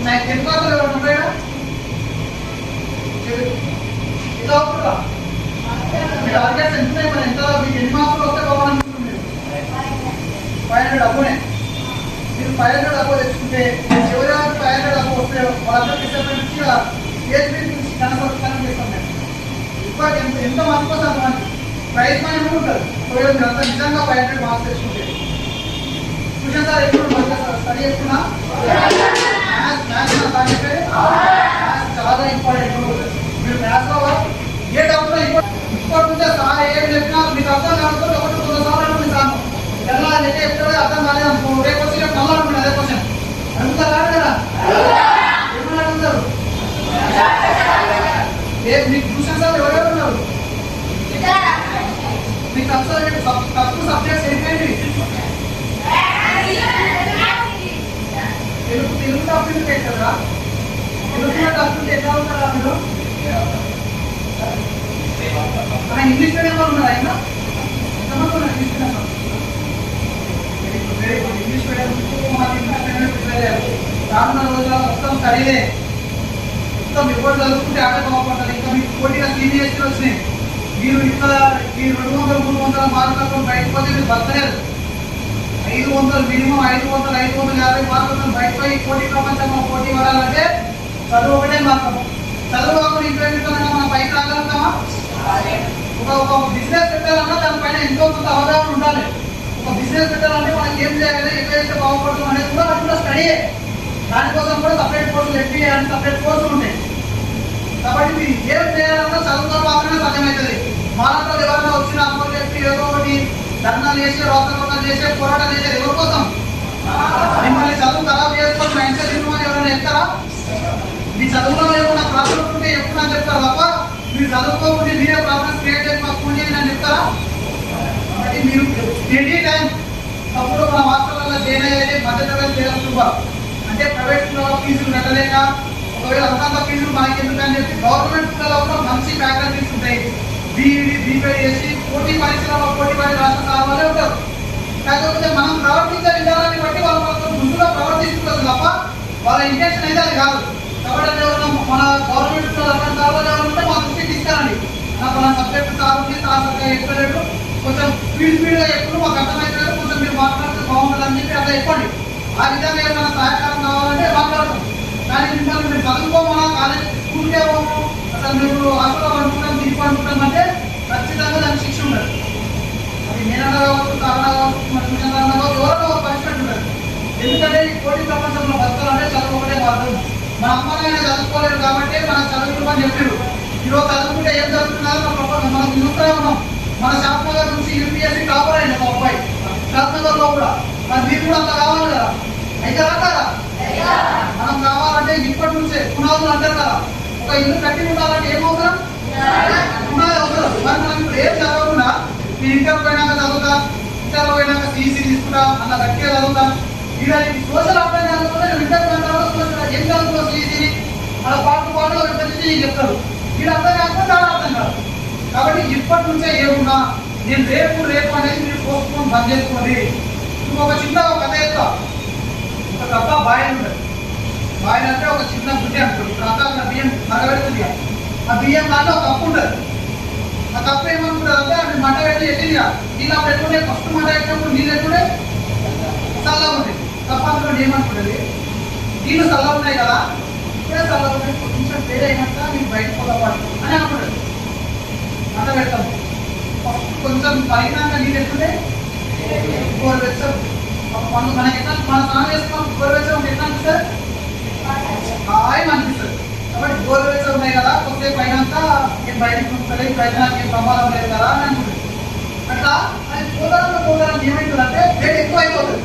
నాకు ఎంత మాత్రం ఎవరు ఉంటాయా ఇది అవుతుందా మీ టార్గెట్స్ ఎంత మరి ఎంత మీకు ఎన్ని మార్కులు వస్తే బాగుంటుంది మీరు 500 అబ్బోనే మీరు 500 అబ్బో తెచ్చుకుంటే ఎవరెవరికి 500 అబ్బో వస్తే వాళ్ళందరికీ సెపరేట్గా ఏజ్ నుంచి కనెక్ట్ చేస్తాం మేము ఇప్పటికి ఎంత మార్క్స్ వస్తే అంత మంది ప్రైజ్ మనీ కూడా ఉంటుంది ఒకవేళ మీరు అంతా నిజంగా 500 మార్క్స్ తెచ్చుకుంటే ట్యూషన్ సార్ ఎప్పుడు స్టడీ చేసుకున్నా మ్యాథ్స్ చాలా ఇంపార్టెంట్ మీరు మ్యాథ్స్లో ఏ డౌట్ ఇప్పటి నుంచే సార్ ఏం చెప్పినా మీకు అర్థం కాకపోతే ఒకటి 100 సార్లు అడుగుతుంది సార్ ఎలా లెక్క ఎప్పుడో అర్థం కాలేదు అనుకో రేపు వచ్చి రేపు మళ్ళీ అడుగుతుంది అదే క్వశ్చన్ అడుగుతారా కదా ఏమన్నా అడుగుతారు మీకు ట్యూషన్ సార్ ఎవరెవరు ఉన్నారు మీకు తప్పు సబ్జెక్ట్స్ ఏంటండి తెలుగు తప్పు పెట్టారా తెలుగులో తప్పు ఎట్లా ఉంటారా మీరు ఇంగ్లీష్ మీడియం వాళ్ళు ఉన్నారు ఆయన ఎంతమంది ఉన్నారు ఇంగ్లీష్ మీడియం రానున్న రోజుల్లో మొత్తం స్టడీలే మొత్తం ఎప్పుడు చదువుకుంటే ఆట బాగుపడతారు ఇంకా మీకు పోటీగా సీనియర్స్లు వచ్చినాయి మీరు ఇంకా ఈ 200-300 మార్కులతో బయటకు పోతే మీరు బతలేదు 500 మినిమం 500-550 మార్కులతో బయటపోయి పోటీ ప్రపంచంలో పోటీ పడాలంటే చదువు ఒకటే మార్గం చదువు కాకుండా ఇంట్లో మనం పైకి రాగలుగుతామా ఒక బిజినెస్ పెట్టాలన్నా దానిపైన ఎంతో కొంత అవగాహన ఉండాలి ఒక బిజినెస్ పెట్టాలంటే మనకి ఏం చేయాలి ఎట్లా చేస్తే బాగుపడుతుంది అనేది కూడా అది కూడా స్టడీయే దానికోసం కూడా సపరేట్ కోర్సులు ఎంపీఏ అని సపరేట్ కోర్సులు ఉంటాయి కాబట్టి మీరు ఏం చేయాలన్నా చదువుతో మాత్రమే సాధ్యమవుతుంది మాలంలో ఎవరైనా వచ్చిన అమ్మలు చెప్పి ఏదో ఒకటి ధర్నాలు చేసే రోతలు చేసే పోరాటం చేసేది ఎవరి కోసం మిమ్మల్ని చదువు ఖరాబ్ చేసుకొని మా ఇంట్లో తిరుగుమని ఎవరైనా చెప్తారా మీ చదువులో ఏమన్నా ప్రాబ్లమ్స్ ఉంటే ఎప్పుడు అని చెప్తారు తప్ప మీరు చదువుకోకుండా మీరే ప్రాబ్లమ్స్ క్రియేట్ చేసి మాకు ఫోన్ చేయండి అని చెప్తారా కాబట్టి మీరు ఎనీ టైం అప్పుడు మన హాస్టల్లో జాయిన్ అయ్యేది మధ్యతరగతి పేద అంటే ప్రైవేట్ స్కూల్లో ఫీజులు కట్టలేక ఒకవేళ అంతంత ఫీజులు మనకి ఎందుకని చెప్పి గవర్నమెంట్ స్కూల్లో కూడా మంచి ఫ్యాకల్టీస్ ఉంటాయి బీఈడి బీపీఐ చేసి పోటీ పరీక్షలలో పోటీ పడి రాష్ట్ర సార్వాలే ఉంటారు కాకపోతే మనం ప్రవర్తించే విధానాన్ని బట్టి వాళ్ళ ముందుగా ప్రవర్తిస్తున్నారు తప్ప వాళ్ళ ఇంటెన్షన్ అయితే అది కాదు కాబట్టి ఎవరైనా మన గవర్నమెంట్ స్కూల్ అటువంటి సార్వాలు ఎవరు ఉంటే మా దృష్టికి తీసుకురండి నాకు మన సబ్జెక్ట్ సార్ ఉంది సార్ సరిగ్గా చెప్పలేదు కొంచెం స్పీడ్గా ఎప్పుడు మాకు అర్థమవుతలేదు కొంచెం మీరు మాట్లాడితే బాగుంటుంది అని చెప్పి అట్లా చెప్పండి ఆ విధంగా ఏమైనా సహకారం కావాలంటే మాట్లాడతాం కానీ మిమ్మల్ని మీరు చదువుకోమన్నా కాలేజ్ స్కూల్కే పోము అసలు మీరు హాస్టల్లో పండుకుంటాం తిరిగి పండుకుంటాం అంటే ఖచ్చితంగా దానికి శిక్ష ఉండదు అది నేనన్నా కావచ్చు సారన్నా కావచ్చు మన ట్యూషన్ అన్నా కావచ్చు ఎవరో ఒక పనిష్మెంట్ ఉంటుంది ఎందుకంటే ఈ పోటీ ప్రపంచంలో బతకాలంటే చదువు ఒకటే మార్గం మన అమ్మనైనా చదువుకోలేరు కాబట్టి మనకు చదువుకోమని చెప్పారు ఈరోజు చదువుకుంటే ఏం చదువుతున్నారు మనం చూస్తూనే ఉన్నాం మన శాంతనగర్ నుంచి యూపీఎస్సీ టాపర్ అయింది మా అబ్బాయి శాంతనగర్లో కూడా మరి మీరు కూడా అంత కావాలి కదా అయితే రాకారా మనం కావాలంటే ఇప్పటి నుంచే పునాదులు అంటారు కదా ఒక ఇల్లు కట్టి ఉండాలంటే ఏం అవసరం పునాది అవసరం మరి మనం ఇప్పుడు ఏం చదవకుండా నేను ఇంటర్ పోయినాక చదువుతా ఇంటర్ పోయినాక సిఈసీ తీసుకుంటా అన్న గట్టిగా చదువుతా ఇలా సోషల్ అర్థం చదువుకుంటే నేను ఇంటర్ పోయిన తర్వాత సోషల్ ఏం చదువుతావు సిఈసీని అలా పాటలు పెట్టి చెప్తారు వీడు అర్థం కాకపోతే చాలా అర్థం కాదు కాబట్టి ఇప్పటి నుంచే ఏమున్నా నేను రేపు అనేది మీరు పోస్ట్పోన్ బంద్ చేసుకోండి ఇంకొక చిన్న కథ చెప్తా ఒక కథ బాయిల్ ఉంటుంది బాయిల్ అంటే ఒక చిన్న బుద్ధి అనుకోండి ఇప్పుడు అంతా బియ్యం మరగబెడుతుంది ఆ బియ్యం దాంట్లో ఒక కప్పు ఉంటుంది ఆ కప్పు ఏమనుకుంటుంది అంటే అది మంట పెట్టి ఎట్టింది నీళ్ళు అప్పుడు ఎట్లుండే ఫస్ట్ మంట పెట్టినప్పుడు నీళ్ళు ఎట్లుండే చల్లగా ఉంటుంది కప్పు అందులో ఏమనుకుంటుంది నీళ్ళు చల్లగా ఉన్నాయి కదా ఇప్పుడే చల్లగా ఉన్నాయి కొంచెం వేరే అయినాక మీరు బయటకు పోదాపాటు అని అనుకుంటుంది మంట పెడతాము ఫస్ట్ కొంచెం పైనాక నీళ్ళు ఎట్లుంటే గోరువెచ్చం మనకి ఎట్లా మన స్నానం చేసుకున్నాం గోరువెచ్చం ఎట్లా అనిపిస్తుంది హాయిగా అనిపిస్తుంది కాబట్టి గోరువెచ్చం ఉన్నాయి కదా కొద్దిసేపు అయినాక ఏం బయటకు ఉంటుంది బయటకి ఏం ప్రమాదం లేదు కదా అని అనుకుంటుంది అట్లా అది పోదారంలో ఏమవుతుందంటే వేడి ఎక్కువ అయిపోతుంది